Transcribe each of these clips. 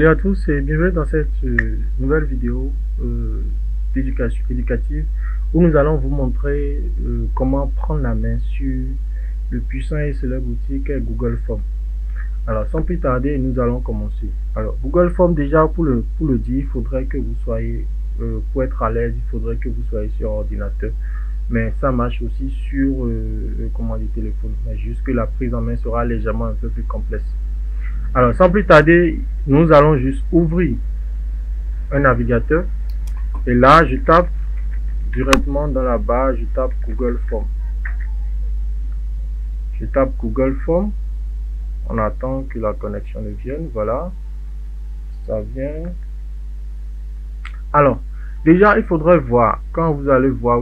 Salut à tous et bienvenue dans cette nouvelle vidéo d'éducation éducative où nous allons vous montrer comment prendre la main sur le puissant et célèbre outil qu'est Google Form. Alors sans plus tarder, nous allons commencer. Alors Google Form, déjà pour le dire, il faudrait que vous soyez, pour être à l'aise, il faudrait que vous soyez sur ordinateur. Mais ça marche aussi sur comment dire, téléphone. Mais juste que la prise en main sera légèrement un peu plus complexe. Alors, sans plus tarder, nous allons juste ouvrir un navigateur. Et là, je tape directement dans la barre, je tape Google Form. Je tape Google Form. On attend que la connexion vienne. Voilà. Ça vient. Alors, déjà, il faudrait voir. Quand vous allez voir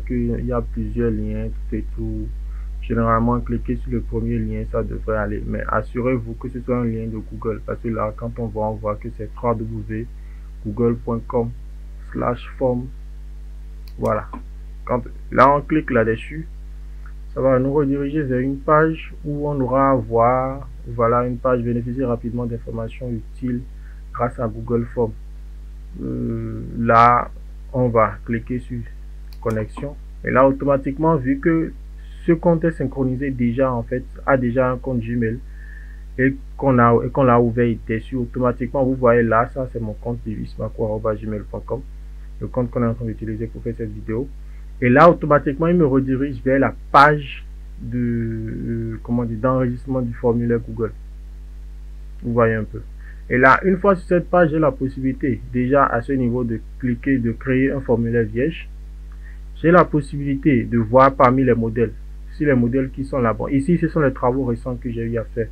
qu'il y a plusieurs liens, tout et tout. Généralement, cliquez sur le premier lien, ça devrait aller. Mais assurez-vous que ce soit un lien de Google. Parce que là, quand on voit que c'est www.google.com/form. Voilà. Là, on clique là-dessus. Ça va nous rediriger vers une page où on aura à voir. Voilà, une page bénéficier rapidement d'informations utiles grâce à Google Form. Là, on va cliquer sur connexion. Et là, automatiquement, vu que ce compte est synchronisé déjà, en fait, a déjà un compte Gmail et qu'on l'a ouvert dessus, automatiquement, vous voyez là, ça c'est mon compte davismako@gmail.com, le compte qu'on est en train d'utiliser pour faire cette vidéo. Et là, automatiquement, il me redirige vers la page de d'enregistrement du formulaire Google. Vous voyez un peu. Et là, une fois sur cette page, j'ai la possibilité déjà à ce niveau de cliquer, de créer un formulaire vierge. J'ai la possibilité de voir parmi les modèles, si les modèles qui sont là, bon, ici ce sont les travaux récents que j'ai eu à faire.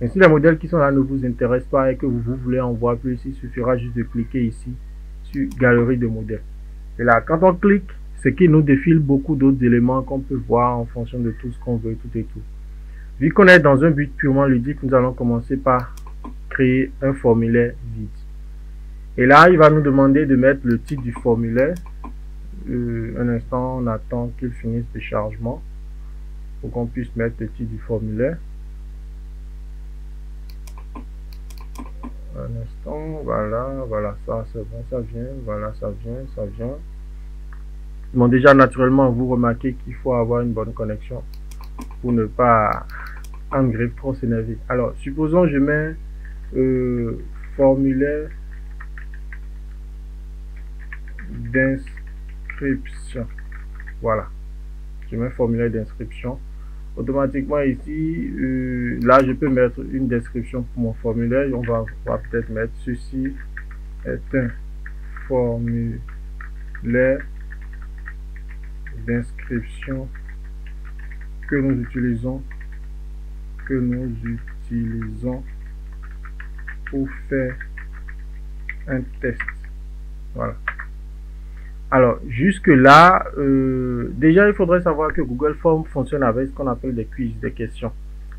Mais si les modèles qui sont là ne vous intéressent pas et que vous voulez en voir plus, il suffira juste de cliquer ici sur galerie de modèles. Et là, quand on clique, c'est qu'il nous défile beaucoup d'autres éléments qu'on peut voir en fonction de tout ce qu'on veut, tout et tout. Vu qu'on est dans un but purement ludique, nous allons commencer par créer un formulaire vide. Et là, il va nous demander de mettre le titre du formulaire. Un instant, on attend qu'il finisse le chargement pour qu'on puisse mettre le titre du formulaire. Un instant, voilà, ça c'est bon, ça vient, voilà, ça vient. Bon, déjà naturellement, vous remarquez qu'il faut avoir une bonne connexion pour ne pas en griffe trop s'énerver. Alors, supposons je mets formulaire d'inscription. Voilà, je mets formulaire d'inscription. Automatiquement ici, là je peux mettre une description pour mon formulaire. On va peut-être mettre ceci est un formulaire d'inscription que nous utilisons pour faire un test. Voilà. Alors, jusque là, déjà, il faudrait savoir que Google Form fonctionne avec ce qu'on appelle des quiz, des questions.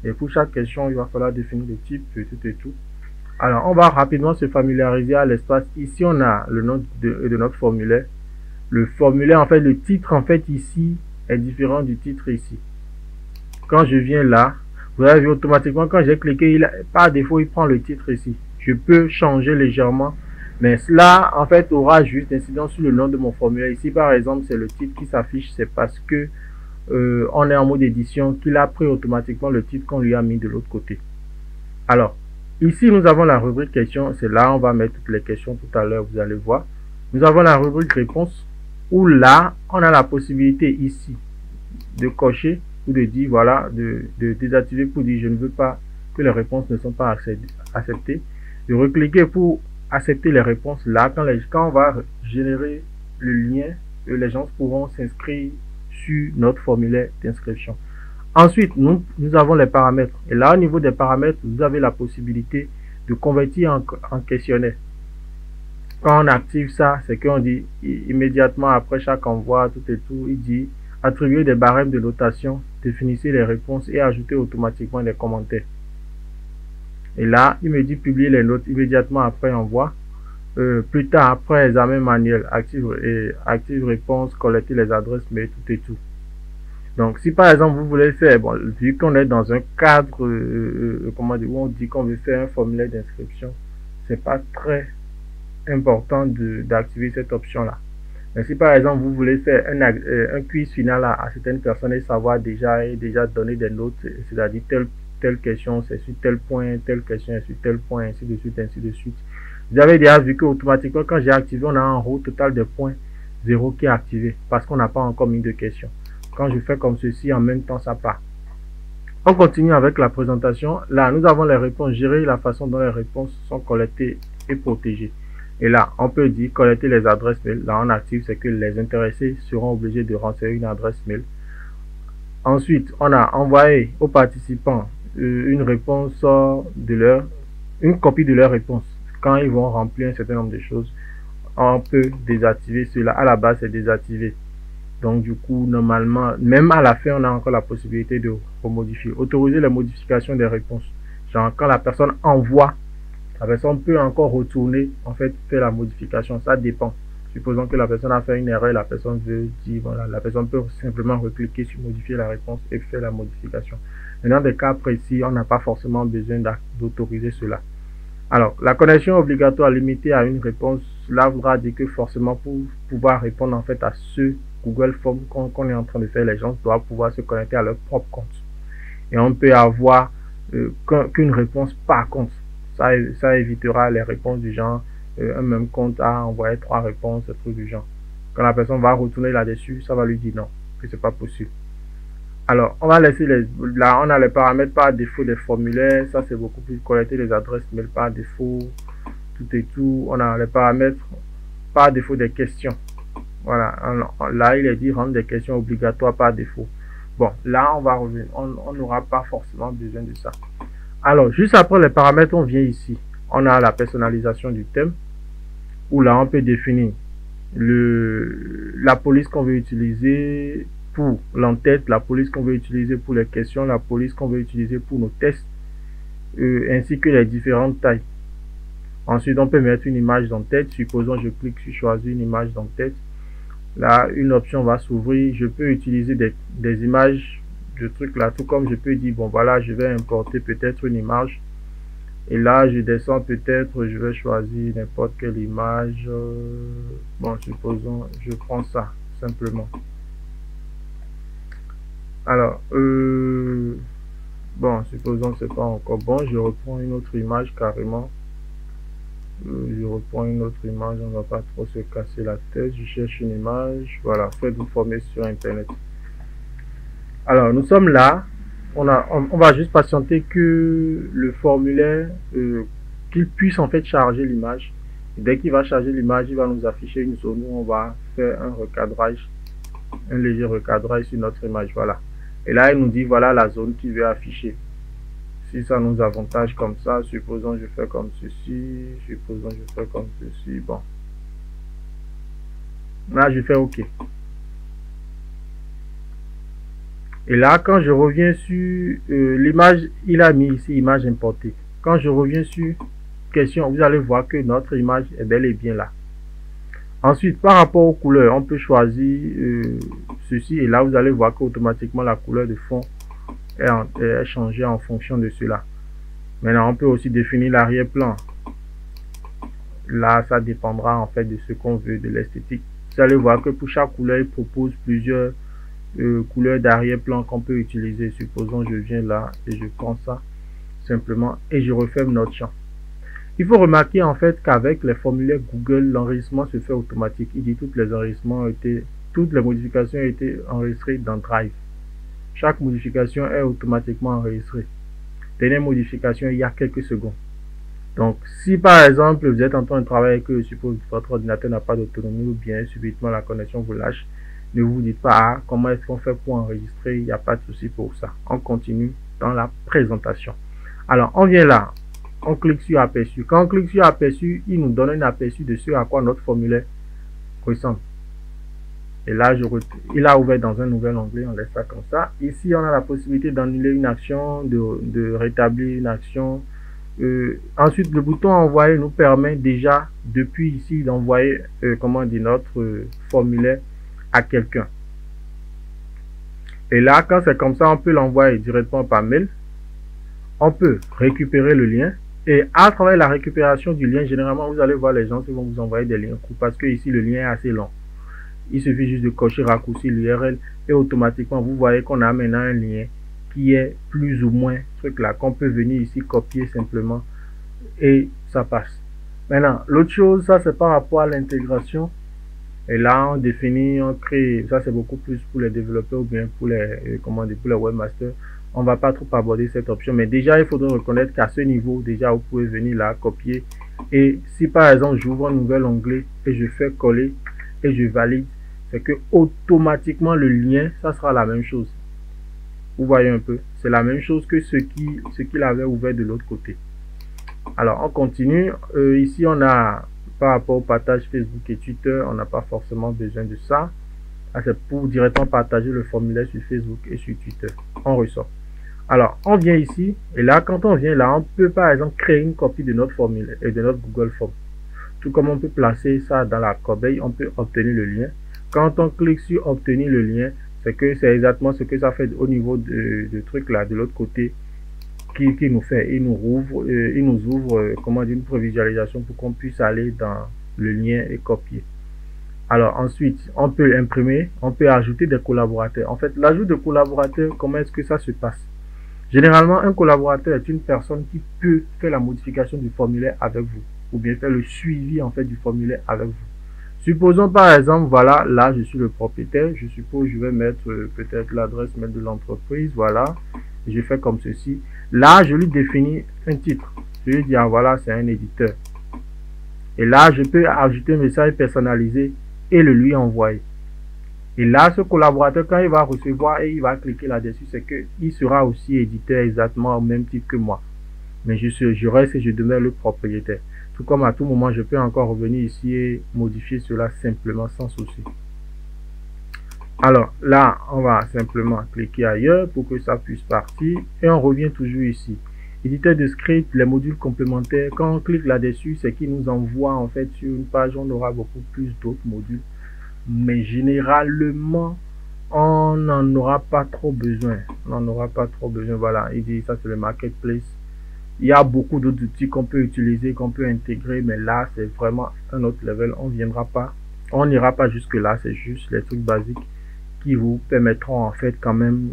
Et pour chaque question, il va falloir définir le type, tout et tout. Alors, on va rapidement se familiariser à l'espace. Ici, on a le nom de notre formulaire. Le formulaire, en fait, le titre, en fait, ici, est différent du titre ici. Quand je viens là, vous avez vu automatiquement, quand j'ai cliqué, par défaut, il prend le titre ici. Je peux changer légèrement. Mais cela, en fait, aura juste incidence sur le nom de mon formulaire. Ici, par exemple, c'est le titre qui s'affiche. C'est parce que on est en mode édition qu'il a pris automatiquement le titre qu'on lui a mis de l'autre côté. Alors, ici, nous avons la rubrique questions. C'est là, on va mettre toutes les questions tout à l'heure, vous allez voir. Nous avons la rubrique réponse, où là, on a la possibilité ici de cocher ou de dire, voilà, de désactiver pour dire je ne veux pas que les réponses ne sont pas acceptées. De recliquer pour accepter les réponses là. Quand on va générer le lien, les gens pourront s'inscrire sur notre formulaire d'inscription. Ensuite, nous avons les paramètres. Et là, au niveau des paramètres, vous avez la possibilité de convertir en questionnaire. Quand on active ça, c'est qu'on dit immédiatement après chaque envoi, tout et tout, il dit attribuer des barèmes de notation, définissez les réponses et ajouter automatiquement des commentaires. Et là, il me dit publier les notes immédiatement après envoi. Plus tard, après examen manuel, active réponse, collecter les adresses mail, tout et tout. Donc, si par exemple vous voulez faire, bon, vu qu'on est dans un cadre, comment dire, où on dit qu'on veut faire un formulaire d'inscription, c'est pas très important d'activer cette option là. Mais si par exemple vous voulez faire un quiz final à certaines personnes et savoir déjà donner des notes, c'est-à-dire telle question c'est sur tel point, telle question est sur tel point, ainsi de suite, ainsi de suite. Vous avez déjà vu que automatiquement quand j'ai activé, on a un row total de points 0 qui est activé parce qu'on n'a pas encore mis de question. Quand je fais comme ceci, en même temps ça part. On continue avec la présentation. Là, nous avons les réponses, gérer la façon dont les réponses sont collectées et protégées. Et là, on peut dire collecter les adresses mail. Là, on active, c'est que les intéressés seront obligés de renseigner une adresse mail. Ensuite, on a envoyé aux participants une réponse une copie de leur réponse. Quand ils vont remplir un certain nombre de choses, on peut désactiver cela. À la base, c'est désactivé. Donc, du coup, normalement, même à la fin, on a encore la possibilité de remodifier. Autoriser les modifications des réponses. Genre, quand la personne envoie, la personne peut encore retourner, en fait, faire la modification. Ça dépend. Supposons que la personne a fait une erreur, la personne veut dire, voilà, la personne peut simplement recliquer sur modifier la réponse et faire la modification. Mais dans des cas précis, on n'a pas forcément besoin d'autoriser cela. Alors, la connexion obligatoire limitée à une réponse, cela voudra dire que forcément pour pouvoir répondre en fait à ce Google Form qu'on est en train de faire, les gens doivent pouvoir se connecter à leur propre compte. Et on peut avoir qu'une réponse par compte. Ça évitera les réponses du genre un même compte a envoyé 3 réponses, des trucs du genre. Quand la personne va retourner là-dessus, ça va lui dire non, que c'est pas possible. Alors, on va laisser là, on a les paramètres par défaut des formulaires. Ça, c'est beaucoup plus collecter les adresses mail par défaut, tout et tout. On a les paramètres par défaut des questions. Voilà, là, il est dit rendre des questions obligatoires par défaut. Bon, là, on va revenir. On n'aura pas forcément besoin de ça. Alors, juste après les paramètres, on vient ici. On a la personnalisation du thème, où là, on peut définir la police qu'on veut utiliser pour l'entête, la police qu'on veut utiliser pour les questions, la police qu'on veut utiliser pour nos tests, ainsi que les différentes tailles. Ensuite, on peut mettre une image d'entête. Supposons je clique sur choisir une image d'entête. Là, une option va s'ouvrir. Je peux utiliser des images de trucs là, tout comme je peux dire, bon voilà, je vais importer peut-être une image. Et là, je descends peut-être, je vais choisir n'importe quelle image. Bon, supposons, je prends ça, simplement. Alors, bon, supposons que c'est pas encore bon. Je reprends une autre image carrément. Je reprends une autre image, on va pas trop se casser la tête. Je cherche une image. Voilà, faites-vous former sur Internet. Alors, nous sommes là. On va juste patienter que le formulaire, qu'il puisse en fait charger l'image. Dès qu'il va charger l'image, il va nous afficher une zone où on va faire un recadrage, un léger recadrage sur notre image. Voilà. Et là, il nous dit voilà la zone qu'il veut afficher. Si ça nous avantage comme ça, supposons je fais comme ceci, supposons je fais comme ceci. Bon. Là, je fais OK. Et là, quand je reviens sur l'image, il a mis ici image importée. Quand je reviens sur question, vous allez voir que notre image est bel et bien là. Ensuite, par rapport aux couleurs, on peut choisir ceci. Et là, vous allez voir qu'automatiquement, la couleur de fond est changée en fonction de cela. Maintenant, on peut aussi définir l'arrière-plan. Là, ça dépendra en fait de ce qu'on veut, de l'esthétique. Vous allez voir que pour chaque couleur, il propose plusieurs couleurs d'arrière-plan qu'on peut utiliser. Supposons je viens là et je prends ça simplement et je referme notre champ. Il faut remarquer en fait qu'avec les formulaires Google, l'enregistrement se fait automatique. Il dit toutes les modifications ont été enregistrées dans Drive. Chaque modification est automatiquement enregistrée. Dernière modification il y a quelques secondes. Donc si par exemple vous êtes en train de travailler et que je suppose que votre ordinateur n'a pas d'autonomie ou bien subitement la connexion vous lâche, ne vous dites pas comment est-ce qu'on fait pour enregistrer, il n'y a pas de souci pour ça. On continue dans la présentation. Alors on vient là, on clique sur aperçu. Quand on clique sur aperçu, il nous donne un aperçu de ce à quoi notre formulaire ressemble. Et là, il a ouvert dans un nouvel onglet, on laisse ça comme ça. Ici, on a la possibilité d'annuler une action, de rétablir une action. Ensuite, le bouton envoyer nous permet déjà, depuis ici, d'envoyer notre formulaire à quelqu'un. Et là, quand c'est comme ça, on peut l'envoyer directement par mail. On peut récupérer le lien Et à travers la récupération du lien, généralement, vous allez voir les gens qui vont vous envoyer des liens courts parce que ici, le lien est assez long. Il suffit juste de cocher raccourci l'URL et automatiquement, vous voyez qu'on a maintenant un lien qui est plus ou moins truc là, qu'on peut venir ici copier simplement et ça passe. Maintenant, l'autre chose, ça c'est par rapport à l'intégration. Et là, on définit, on crée, ça c'est beaucoup plus pour les développeurs ou bien pour les, pour les webmasters. On va pas trop aborder cette option, mais déjà, il faudrait reconnaître qu'à ce niveau, déjà, vous pouvez venir là, copier. Et si par exemple, j'ouvre un nouvel onglet et je fais coller et je valide, c'est que automatiquement le lien, ça sera la même chose. Vous voyez un peu, c'est la même chose que ce qu'il avait ouvert de l'autre côté. Alors, on continue. Ici, on a, par rapport au partage Facebook et Twitter, on n'a pas forcément besoin de ça. C'est pour directement partager le formulaire sur Facebook et sur Twitter. On ressort. Alors, on vient ici, et là, quand on vient là, on peut par exemple créer une copie de notre formulaire et de notre Google Form. Tout comme on peut placer ça dans la corbeille, on peut obtenir le lien. Quand on clique sur obtenir le lien, c'est que c'est exactement ce que ça fait au niveau de truc là, de l'autre côté, qui nous fait, il nous ouvre comment dire, une prévisualisation pour qu'on puisse aller dans le lien et copier. Alors ensuite, on peut imprimer, on peut ajouter des collaborateurs. En fait, l'ajout de collaborateurs, comment est-ce que ça se passe? Généralement, un collaborateur est une personne qui peut faire la modification du formulaire avec vous, ou bien faire le suivi en fait du formulaire avec vous. Supposons par exemple, voilà, là je suis le propriétaire, je suppose je vais mettre peut-être l'adresse mail de l'entreprise, voilà, je fais comme ceci. Là, je lui définis un titre, je lui dis, ah, voilà, c'est un éditeur. Et là, je peux ajouter un message personnalisé et le lui envoyer. Et là, ce collaborateur, quand il va recevoir et il va cliquer là-dessus, c'est qu'il sera aussi éditeur exactement au même titre que moi. Mais je reste et je demeure le propriétaire. Tout comme à tout moment, je peux encore revenir ici et modifier cela simplement sans souci. Alors là, on va simplement cliquer ailleurs pour que ça puisse partir. Et on revient toujours ici. Éditeur de script, les modules complémentaires. Quand on clique là-dessus, c'est qu'il nous envoie en fait sur une page, on aura beaucoup plus d'autres modules. Mais généralement, on n'en aura pas trop besoin. On n'en aura pas trop besoin. Voilà, il dit ça c'est le marketplace. Il y a beaucoup d'autres outils qu'on peut utiliser, qu'on peut intégrer, mais là, c'est vraiment un autre level. On n'ira pas jusque là. C'est juste les trucs basiques qui vous permettront en fait quand même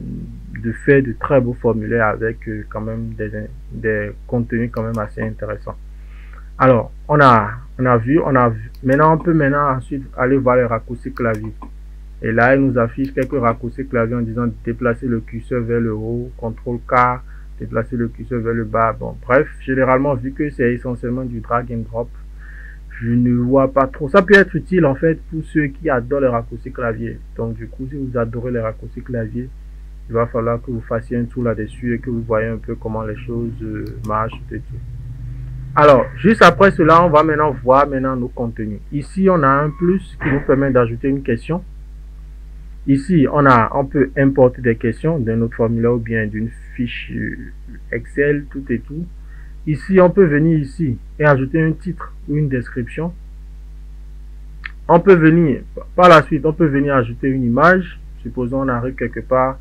de faire de très beaux formulaires avec quand même des contenus quand même assez intéressants. Alors, on a vu. Maintenant, on peut ensuite aller voir les raccourcis clavier. Et là, il nous affiche quelques raccourcis clavier en disant déplacer le curseur vers le haut, CTRL K, déplacer le curseur vers le bas. Bon, bref, généralement, vu que c'est essentiellement du drag and drop, je ne vois pas trop. Ça peut être utile en fait pour ceux qui adorent les raccourcis clavier. Donc, du coup, si vous adorez les raccourcis clavier, il va falloir que vous fassiez un tour là-dessus et que vous voyez un peu comment les choses marchent et tout. Alors, juste après cela, on va maintenant voir nos contenus. Ici, on a un plus qui nous permet d'ajouter une question. Ici, on peut importer des questions d'un autre formulaire ou bien d'une fiche Excel, tout et tout. Ici, on peut venir ici et ajouter un titre ou une description. On peut venir, par la suite, on peut venir ajouter une image. Supposons on arrive quelque part.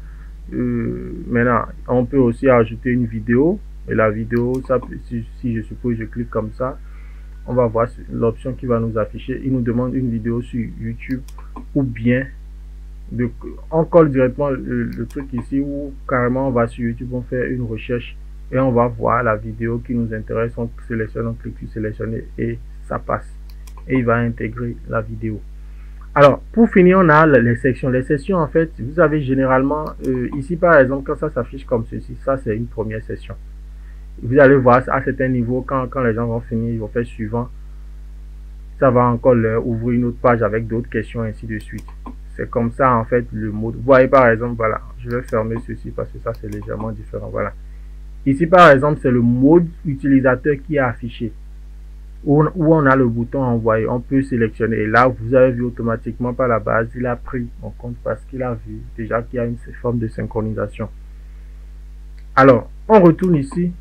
Maintenant, on peut aussi ajouter une vidéo. Et la vidéo, ça, si je suppose je clique comme ça, on va voir l'option qui va nous afficher. Il nous demande une vidéo sur YouTube ou bien on colle directement le truc ici ou carrément on va sur YouTube, on fait une recherche et on va voir la vidéo qui nous intéresse. On sélectionne, on clique sur sélectionner et ça passe. Et il va intégrer la vidéo. Alors, pour finir, on a les sections. Les sections, en fait, vous avez généralement, ici par exemple, quand ça s'affiche comme ceci, ça c'est une première session. Vous allez voir à certains niveaux, quand les gens vont finir, ils vont faire suivant. Ça va encore leur ouvrir une autre page avec d'autres questions, ainsi de suite. C'est comme ça, en fait, le mode. Vous voyez, par exemple, voilà, je vais fermer ceci parce que ça, c'est légèrement différent. Voilà. Ici, par exemple, c'est le mode utilisateur qui est affiché. Où on a le bouton envoyer. On peut sélectionner. Et là, vous avez vu automatiquement par la base, il a pris en compte parce qu'il a vu déjà qu'il y a une forme de synchronisation. Alors, on retourne ici.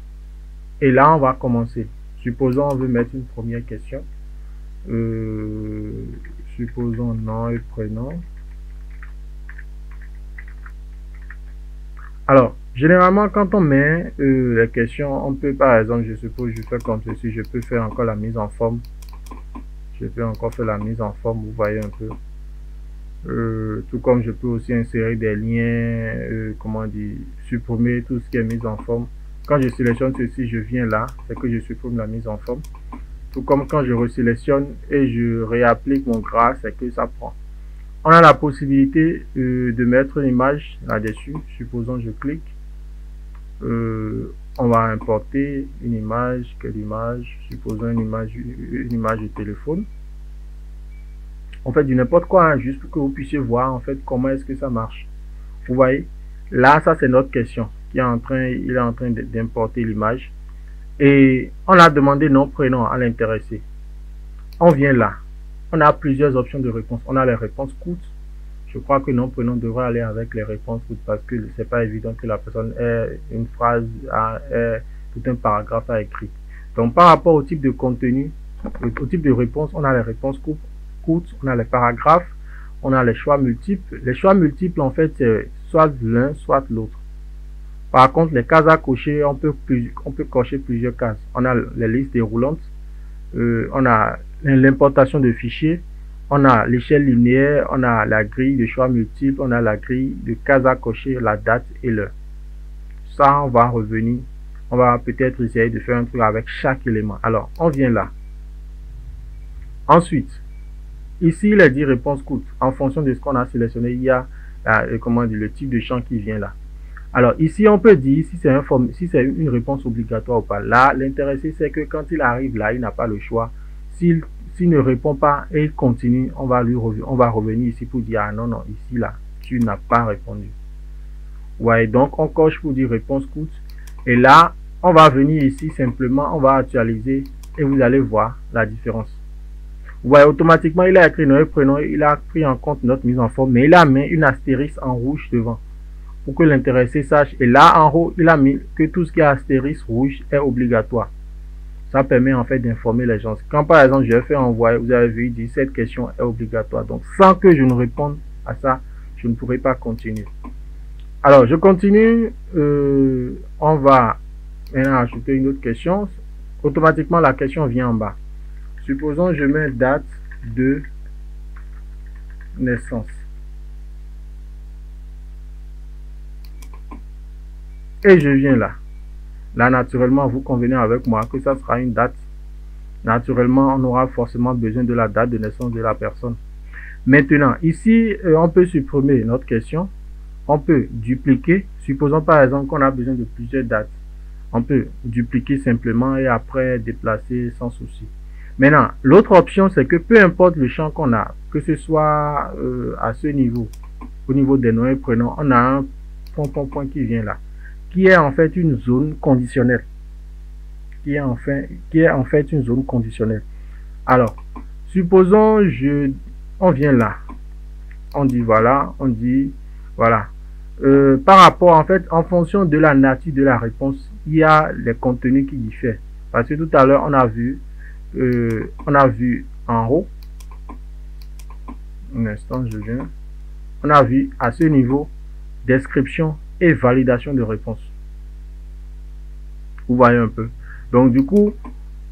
Et là, on va commencer. Supposons on veut mettre une première question. Supposons nom et prénom. Alors, Généralement, quand on met les questions, on peut, par exemple, je suppose, je fais comme ceci, je peux faire encore la mise en forme. Je peux encore faire la mise en forme, vous voyez un peu. Tout comme je peux aussi insérer des liens, comment dire, supprimer tout ce qui est mise en forme. Quand je sélectionne ceci, je viens là, c'est que je supprime la mise en forme. Tout comme quand je resélectionne et je réapplique mon gras, c'est que ça prend. On a la possibilité de mettre une image là-dessus. Supposons je clique. On va importer une image. Quelle image? Supposons une image de téléphone. En fait, du n'importe quoi, hein, juste pour que vous puissiez voir en fait comment est-ce que ça marche. Vous voyez, là, ça c'est notre question. Il est en train d'importer l'image. Et on a demandé nom, prénom à l'intéressé. On vient là. On a plusieurs options de réponse. On a les réponses courtes. Je crois que nom, prénom devrait aller avec les réponses courtes parce que c'est pas évident que la personne ait une phrase, ait tout un paragraphe à écrire. Donc, par rapport au type de contenu, au type de réponse, on a les réponses courtes, on a les paragraphes, on a les choix multiples. Les choix multiples, en fait, c'est soit l'un, soit l'autre. Par contre, les cases à cocher, on peut cocher plusieurs cases. On a les listes déroulantes, on a l'importation de fichiers, on a l'échelle linéaire, on a la grille de choix multiples, on a la grille de cases à cocher, la date et l'heure. Ça, on va revenir. On va peut-être essayer de faire un truc avec chaque élément. Alors, on vient là. Ensuite, ici, il est dit réponse courte. En fonction de ce qu'on a sélectionné, il y a le type de champ qui vient là. Alors, ici, on peut dire si c'est une réponse obligatoire ou pas. Là, l'intéressé, c'est que quand il arrive là, il n'a pas le choix. S'il ne répond pas et il continue, on va revenir ici pour dire, ah non, non, ici, là, tu n'as pas répondu. Ouais, donc on coche pour dire réponse courte. Et là, on va venir ici, simplement, on va actualiser et vous allez voir la différence. Ouais, automatiquement, il a écrit notre prénom, il a pris en compte notre mise en forme, mais il a mis une astérisque en rouge devant pour que l'intéressé sache. Et là, en haut, il a mis que tout ce qui est astérisque rouge est obligatoire. Ça permet en fait d'informer les gens. Quand par exemple, je vais faire envoyer, vous avez vu, il dit cette question est obligatoire. Donc, sans que je ne réponde à ça, je ne pourrai pas continuer. Alors, je continue. On va maintenant ajouter une autre question. Automatiquement, la question vient en bas. Supposons je mets date de naissance. Et je viens là. Là, naturellement, vous convenez avec moi que ça sera une date. Naturellement, on aura forcément besoin de la date de naissance de la personne. Maintenant, ici, on peut supprimer notre question. On peut dupliquer. Supposons par exemple qu'on a besoin de plusieurs dates. On peut dupliquer simplement et après déplacer sans souci. Maintenant, l'autre option, c'est que peu importe le champ qu'on a, que ce soit à ce niveau, au niveau des noms et prénoms, on a un point qui vient là, qui est en fait une zone conditionnelle. Qui est en fait une zone conditionnelle. Alors, supposons on vient là. On dit voilà, voilà. Par rapport, en fait, en fonction de la nature de la réponse, il y a les contenus qui diffèrent. Parce que tout à l'heure, on a vu en haut, un instant, je viens, on a vu à ce niveau, description et validation de réponse. Vous voyez un peu. Donc, du coup,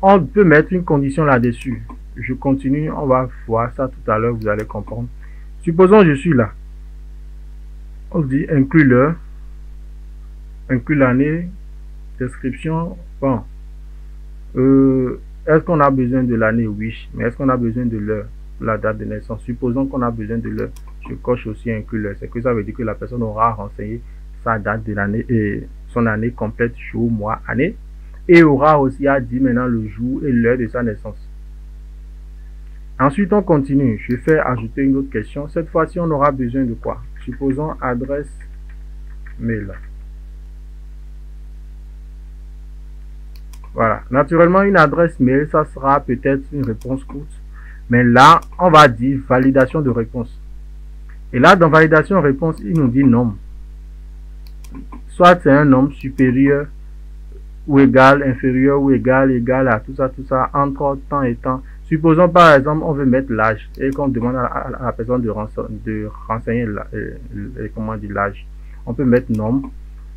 on peut mettre une condition là-dessus. Je continue, on va voir ça tout à l'heure, vous allez comprendre. Supposons je suis là. On dit inclut l'heure, inclut l'année, description. Bon. Est-ce qu'on a besoin de l'année? Oui. Mais est-ce qu'on a besoin de l'heure, la date de naissance? Supposons qu'on a besoin de l'heure. Je coche aussi inclut l'heure. C'est que ça veut dire que la personne aura renseigné sa date de l'année et son année complète, jour, mois, année. Et aura aussi à dire maintenant le jour et l'heure de sa naissance. Ensuite, on continue. Je fais ajouter une autre question. Cette fois-ci, on aura besoin de quoi? Supposons adresse mail. Voilà. Naturellement, une adresse mail, ça sera peut-être une réponse courte. Mais là, on va dire validation de réponse. Et là, dans validation de réponse, il nous dit nom. Soit c'est un nombre supérieur ou égal, inférieur ou égal à tout ça, entre temps et temps. Supposons par exemple, on veut mettre l'âge et qu'on demande à la personne de renseigner comment dire l'âge. On peut mettre nombre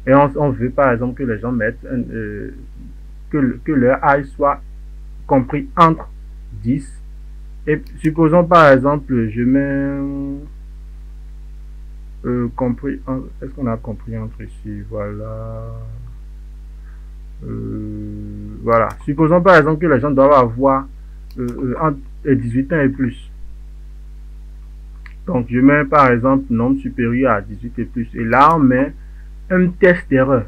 Et on veut par exemple que les gens mettent que leur âge soit compris entre 10 et supposons par exemple je mets compris est-ce qu'on a compris entre ici, voilà, voilà, supposons par exemple que les gens doivent avoir entre 18 ans et plus. Donc je mets par exemple nombre supérieur à 18 et plus, et là on met un test d'erreur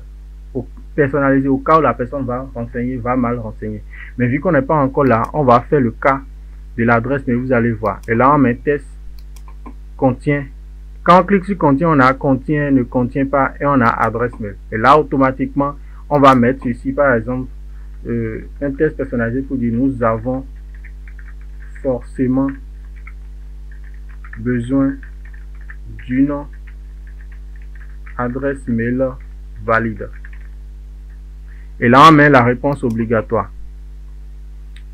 personnalisé au cas où la personne va renseigner, va mal renseigner. Mais vu qu'on n'est pas encore là, on va faire le cas de l'adresse, mais vous allez voir. Et là on met test contient. Quand on clique sur contient, on a contient, ne contient pas, et on a adresse mail. Et là automatiquement on va mettre ici par exemple un test personnalisé pour dire nous avons forcément besoin d'une adresse mail valide. Et là on met la réponse obligatoire.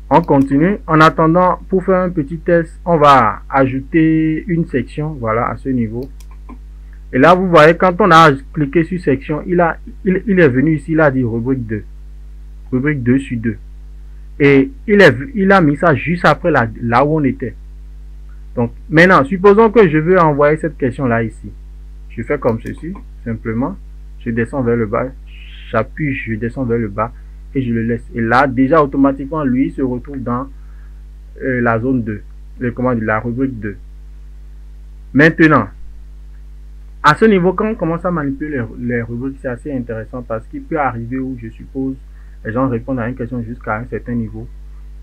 On continue. En attendant, pour faire un petit test, on va ajouter une section, voilà, à ce niveau. Et là vous voyez, quand on a cliqué sur section, il est venu ici, il a dit rubrique 2, rubrique 2 sur 2, et il a mis ça juste après là où on était. Donc maintenant, supposons que je veux envoyer cette question là ici. Je fais comme ceci, simplement, je descends vers le bas, j'appuie, je descends vers le bas et je le laisse. Et là, déjà automatiquement, lui se retrouve dans la zone 2, la rubrique 2. Maintenant, à ce niveau, quand on commence à manipuler les rubriques, c'est assez intéressant parce qu'il peut arriver où, je suppose, les gens répondent à une question jusqu'à un certain niveau.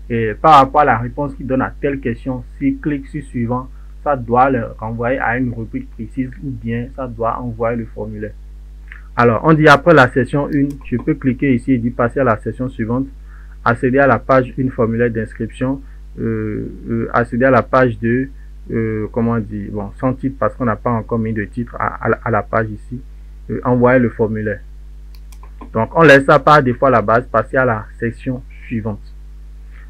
Et par rapport à la réponse qu'ils donnent à telle question, s'ils cliquent sur suivant, ça doit le renvoyer à une rubrique précise ou bien ça doit envoyer le formulaire. Alors, on dit après la session 1, je peux cliquer ici et dire passer à la session suivante, accéder à la page 1 formulaire d'inscription, accéder à la page 2, comment dire, bon, sans titre parce qu'on n'a pas encore mis de titre à la page ici, envoyer le formulaire. Donc, on laisse ça par défaut à la base, passer à la section suivante.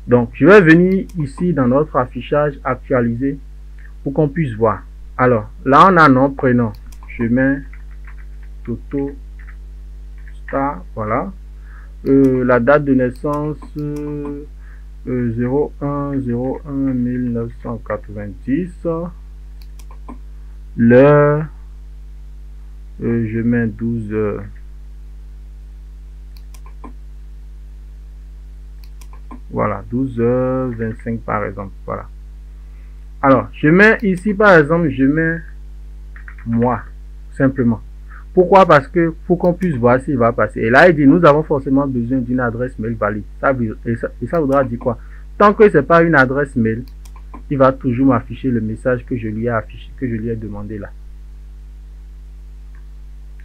Donc, je vais venir ici dans notre affichage actualisé pour qu'on puisse voir. Alors, là, on a nom, prénom. Je mets Toto Star, voilà. La date de naissance 01/01/1990. L'heure, je mets 12h. Voilà, 12h25 par exemple. Voilà. Alors, je mets ici par exemple, je mets moi, simplement. Pourquoi? Parce que pour qu'on puisse voir s'il va passer. Et là, il dit, nous avons forcément besoin d'une adresse mail valide. Ça voudra dire quoi? Tant que ce n'est pas une adresse mail, il va toujours m'afficher le message que je lui ai affiché, que je lui ai demandé là.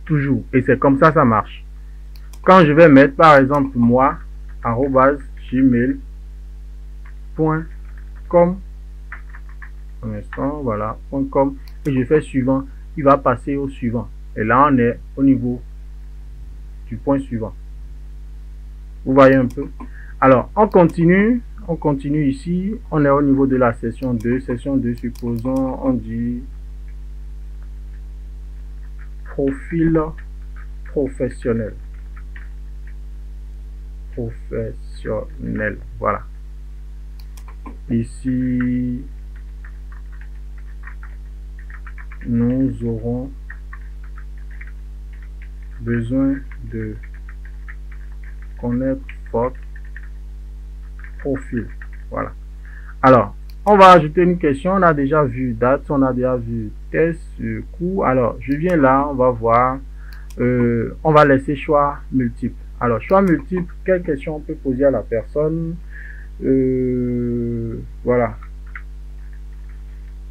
Toujours. Et c'est comme ça marche. Quand je vais mettre par exemple moi, @gmail.com, un instant, voilà, .com, et je fais suivant, il va passer au suivant. Et là, on est au niveau du point suivant. Vous voyez un peu? Alors, on continue ici. On est au niveau de la session 2. Session 2, supposons, on dit profil professionnel. Professionnel, voilà. Ici, nous aurons besoin de connaître votre profil. Voilà. Alors, on va ajouter une question. On a déjà vu date, on a déjà vu test, coût. Alors, je viens là, on va voir. On va laisser choix multiple. Alors, choix multiple, quelle question on peut poser à la personne? Voilà.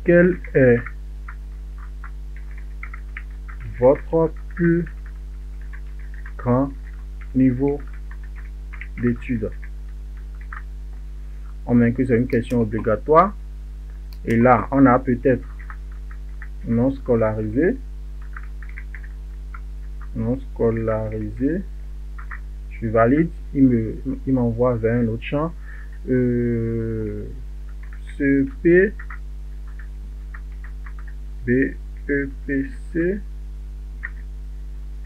Quel est votre plus grand niveau d'études? On met que c'est une question obligatoire. Et là, on a peut-être non scolarisé. Non scolarisé. Je valide. Il m'envoie vers un autre champ. CP, BEPC,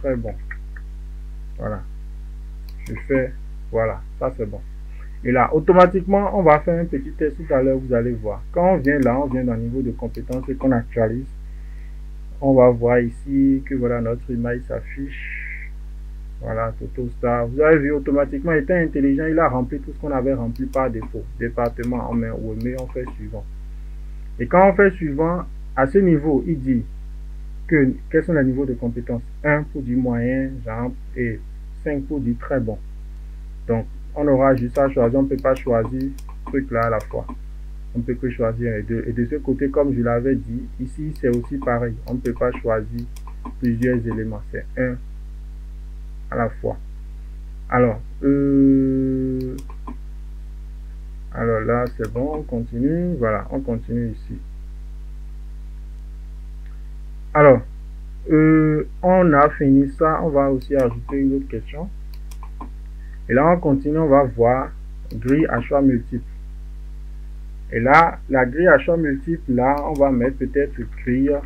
très bon. Voilà. Je fais, voilà, ça c'est bon. Et là, automatiquement, on va faire un petit test tout à l'heure, vous allez voir. Quand on vient là, on vient dans le niveau de compétence et qu'on actualise. On va voir ici que voilà, notre image s'affiche. Voilà, TotoStar. Vous avez vu automatiquement, étant intelligent, il a rempli tout ce qu'on avait rempli par défaut. Département, on met on fait suivant. Et quand on fait suivant, à ce niveau, il dit que quels sont les niveaux de compétences. 1 pour dire moyen, genre, et 5 pour dire très bon. Donc, on aura juste à choisir, on ne peut pas choisir ce truc là à la fois. On ne peut que choisir les deux. Et de ce côté, comme je l'avais dit, ici c'est aussi pareil. On ne peut pas choisir plusieurs éléments. C'est un à la fois. Alors là c'est bon, on continue. Voilà, on continue ici. Alors, on a fini ça. On va aussi ajouter une autre question. Et là, on continue, on va voir grille à choix multiple. Et là, la grille à choix multiple, là, on va mettre peut-être grille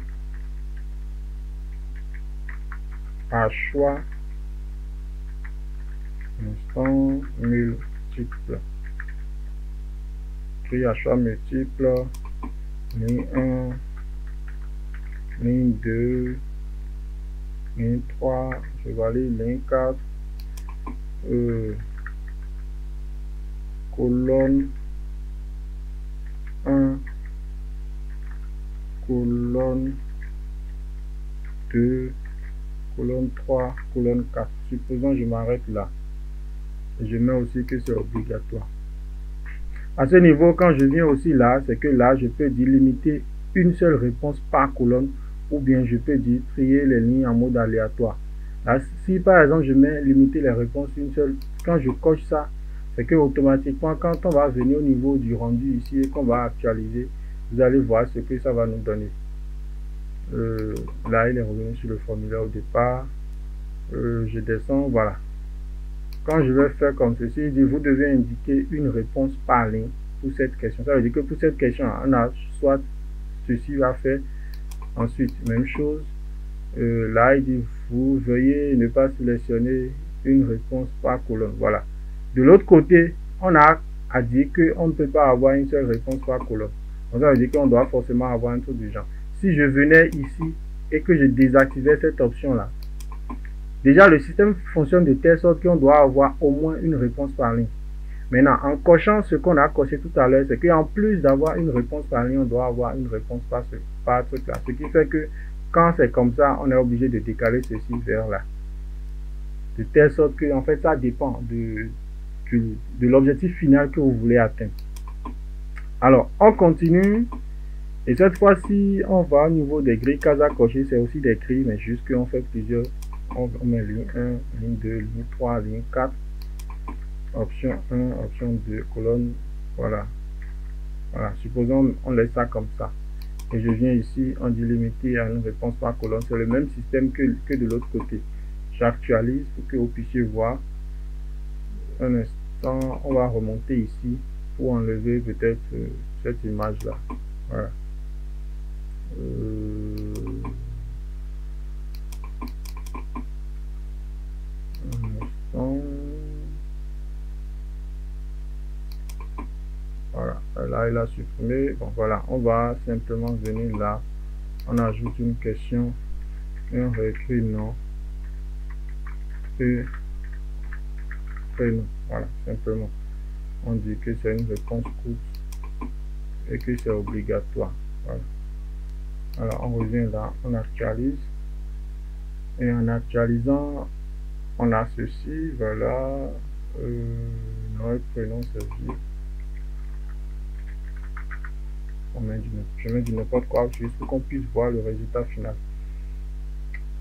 à choix instant multiple. Grille à choix multiple, ligne 1, ligne 2, ligne 3, je vais aller ligne 4, colonne 1, colonne 2, colonne 3, colonne 4. Supposons je m'arrête là. Et je mets aussi que c'est obligatoire. À ce niveau, quand je viens aussi là, c'est que là, je peux délimiter une seule réponse par colonne, ou bien je peux dire trier les lignes en mode aléatoire. Là, si par exemple je mets limiter les réponses une seule, quand je coche ça, c'est que automatiquement, quand on va venir au niveau du rendu ici et qu'on va actualiser, vous allez voir ce que ça va nous donner. Là, il est revenu sur le formulaire au départ. Je descends, voilà. Quand je vais faire comme ceci, il dit vous devez indiquer une réponse par ligne pour cette question. Ça veut dire que pour cette question, on a soit ceci va faire. Ensuite, même chose. Là, il dit vous veuillez ne pas sélectionner une réponse par colonne. Voilà. De l'autre côté, on a à dire qu'on ne peut pas avoir une seule réponse par colonne. Donc, ça veut dire qu'on doit forcément avoir un truc du genre. Si je venais ici et que je désactivais cette option-là, déjà, le système fonctionne de telle sorte qu'on doit avoir au moins une réponse par ligne. Maintenant, en cochant ce qu'on a coché tout à l'heure, c'est qu'en plus d'avoir une réponse par ligne, on doit avoir une réponse par truc là. Ce qui fait que quand c'est comme ça, on est obligé de décaler ceci vers là. De telle sorte que, en fait, ça dépend de l'objectif final que vous voulez atteindre. Alors, on continue. Et cette fois-ci, on va au niveau des grilles cases à cocher. C'est aussi des grilles, mais juste qu'on fait plusieurs. On met ligne 1, ligne 2, ligne 3, ligne 4, option 1, option 2, colonne, voilà. Voilà, supposons on laisse ça comme ça. Et je viens ici, on dit limiter à une réponse par colonne. C'est le même système que de l'autre côté. J'actualise pour que vous puissiez voir. Un instant, on va remonter ici pour enlever peut-être cette image-là. Voilà. Voilà, là il a supprimé. Bon voilà, on va simplement venir là, on ajoute une question et on réécrit non et prénom. Voilà, simplement on dit que c'est une réponse courte et que c'est obligatoire. Voilà. Alors on revient là, on actualise et en actualisant on a ceci. Voilà, nom et prénom c'est vide. Je mets du n'importe quoi juste pour qu'on puisse voir le résultat final.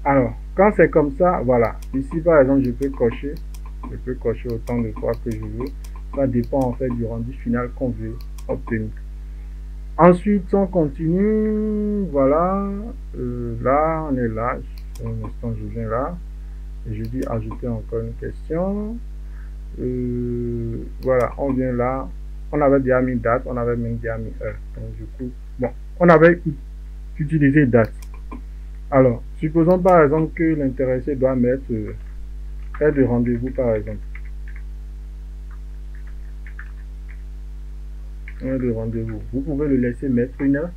Alors, quand c'est comme ça, voilà. Ici, par exemple, je peux cocher autant de fois que je veux. Ça dépend en fait du rendu final qu'on veut obtenir. Ensuite, on continue. Voilà. Là, on est là. Un instant, je viens là. Et je dis ajouter encore une question. Voilà, on vient là. On avait déjà mis date, on avait même déjà mis heure. Donc du coup, bon, on avait utilisé date. Alors, supposons par exemple que l'intéressé doit mettre heure de rendez-vous par exemple. Heure de rendez-vous. Vous pouvez le laisser mettre une heure.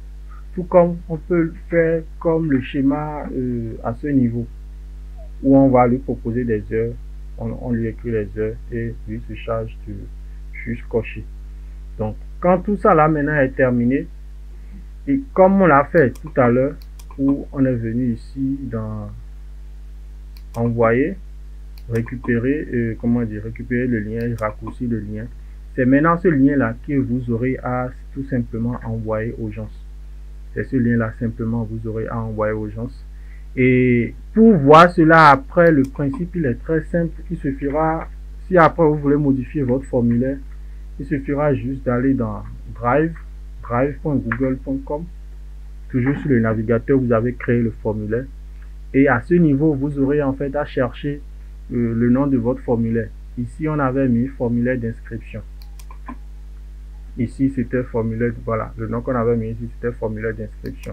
Tout comme on peut faire comme le schéma à ce niveau, où on va lui proposer des heures, on lui écrit les heures et lui se charge de juste cocher. Donc, quand tout ça là maintenant est terminé, et comme on l'a fait tout à l'heure, où on est venu ici dans envoyer, récupérer, récupérer le lien et raccourcir le lien. C'est maintenant ce lien là que vous aurez à tout simplement envoyer aux gens. C'est ce lien là simplement vous aurez à envoyer aux gens. Et pour voir cela après, le principe il est très simple. Il suffira, si après vous voulez modifier votre formulaire, il suffira juste d'aller dans drive.google.com. Toujours sur le navigateur, vous avez créé le formulaire. Et à ce niveau, vous aurez en fait à chercher le nom de votre formulaire. Ici, on avait mis formulaire d'inscription. Ici, c'était formulaire, voilà, le nom qu'on avait mis ici, c'était formulaire d'inscription.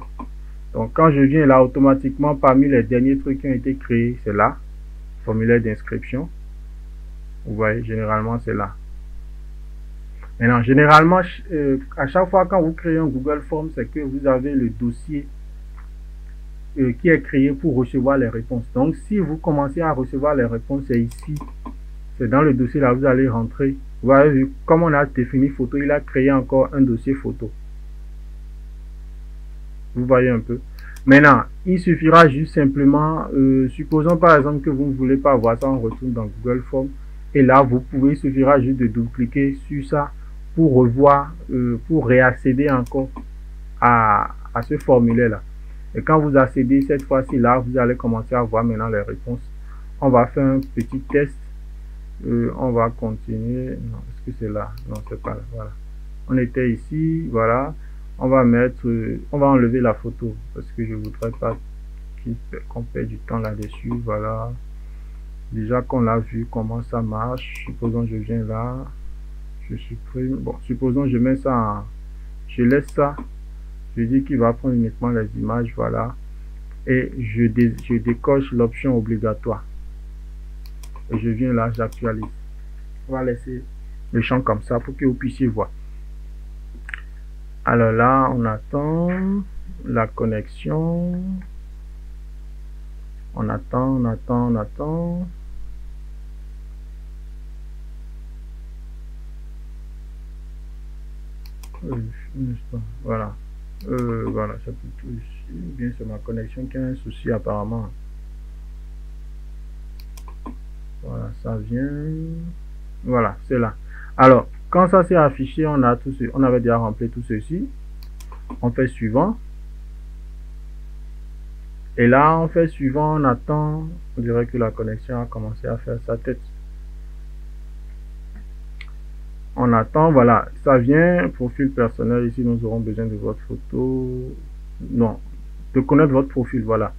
Donc, quand je viens là, automatiquement, parmi les derniers trucs qui ont été créés, c'est là, formulaire d'inscription. Vous voyez, généralement, c'est là. Maintenant, généralement, à chaque fois quand vous créez un Google Form, c'est que vous avez le dossier qui est créé pour recevoir les réponses. Donc, si vous commencez à recevoir les réponses, c'est ici. C'est dans le dossier là, vous allez rentrer. Vous avez vu, comme on a défini photo, il a créé encore un dossier photo. Vous voyez un peu. Maintenant, il suffira juste simplement, supposons par exemple que vous ne voulez pas voir ça, on retourne dans Google Form. Et là, vous pouvez, il suffira juste de double-cliquer sur ça pour revoir, pour réaccéder encore à ce formulaire là. Et quand vous accédez cette fois-ci là, vous allez commencer à voir maintenant les réponses. On va faire un petit test. On va continuer. Non, est-ce que c'est là? Non, c'est pas là. Voilà. On était ici. Voilà. On va mettre, on va enlever la photo parce que je voudrais pas qu'on perde du temps là-dessus. Voilà. Déjà qu'on l'a vu comment ça marche. Supposons je viens là. Je supprime. Bon, supposons je mets ça en, je laisse ça. Je dis qu'il va prendre uniquement les images. Voilà. Et je décoche l'option obligatoire. Et je viens là, j'actualise. On va laisser le champ comme ça pour que vous puissiez voir. Alors là, on attend la connexion. On attend. Voilà. Voilà, ça peut tout ici. Bien, c'est ma connexion qui a un souci apparemment. Voilà, ça vient. Voilà, c'est là. Alors, quand ça s'est affiché, on a tout ce, on avait déjà rempli tout ceci. On fait suivant. Et là, on fait suivant, on attend. On dirait que la connexion a commencé à faire sa tête. On attend, voilà, ça vient. Profil personnel, ici, nous aurons besoin de votre photo. Non, de connaître votre profil, voilà.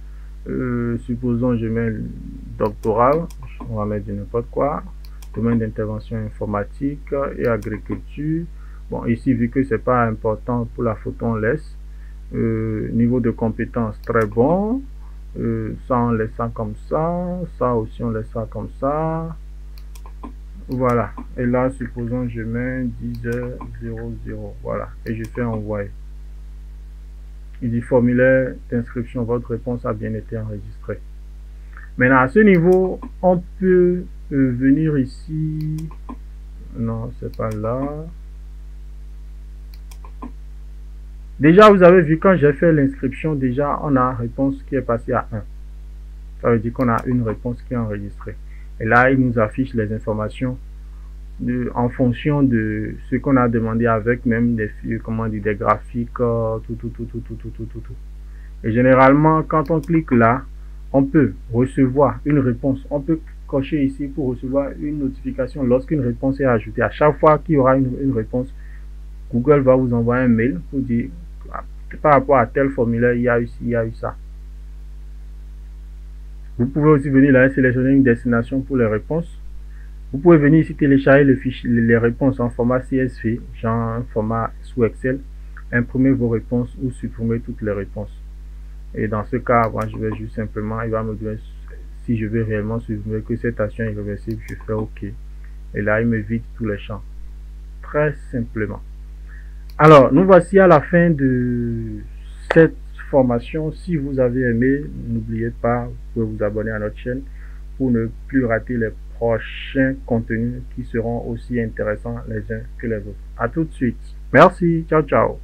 Supposons, je mets doctoral. On va mettre n'importe quoi. Domaine d'intervention informatique et agriculture. Bon, ici, vu que c'est pas important pour la photo, on laisse. Niveau de compétence, très bon. Ça, on laisse ça comme ça. Ça aussi, on laisse ça comme ça. Voilà. Et là, supposons, je mets 10h00. Voilà. Et je fais envoyer. Il dit formulaire d'inscription, votre réponse a bien été enregistrée. Maintenant, à ce niveau, on peut venir ici. Non, c'est pas là. Déjà, vous avez vu, quand j'ai fait l'inscription, déjà, on a réponse qui est passée à 1. Ça veut dire qu'on a une réponse qui est enregistrée. Et là, il nous affiche les informations en fonction de ce qu'on a demandé avec même des des graphiques, tout. Et généralement, quand on clique là, on peut recevoir une réponse. On peut cocher ici pour recevoir une notification lorsqu'une réponse est ajoutée. À chaque fois qu'il y aura une réponse, Google va vous envoyer un mail pour dire par rapport à tel formulaire, il y a eu ça. Vous pouvez aussi venir là et sélectionner une destination pour les réponses. Vous pouvez venir ici télécharger le fichier, les réponses en format CSV, genre un format sous Excel, imprimer vos réponses ou supprimer toutes les réponses. Et dans ce cas, moi, je vais juste simplement, il va me dire si je veux réellement supprimer que cette action est irréversible, je fais OK. Et là, il me vide tous les champs. Très simplement. Alors, nous voici à la fin de cette formation. Si vous avez aimé, n'oubliez pas, vous pouvez vous abonner à notre chaîne pour ne plus rater les prochains contenus qui seront aussi intéressants les uns que les autres. À tout de suite. Merci. Ciao, ciao.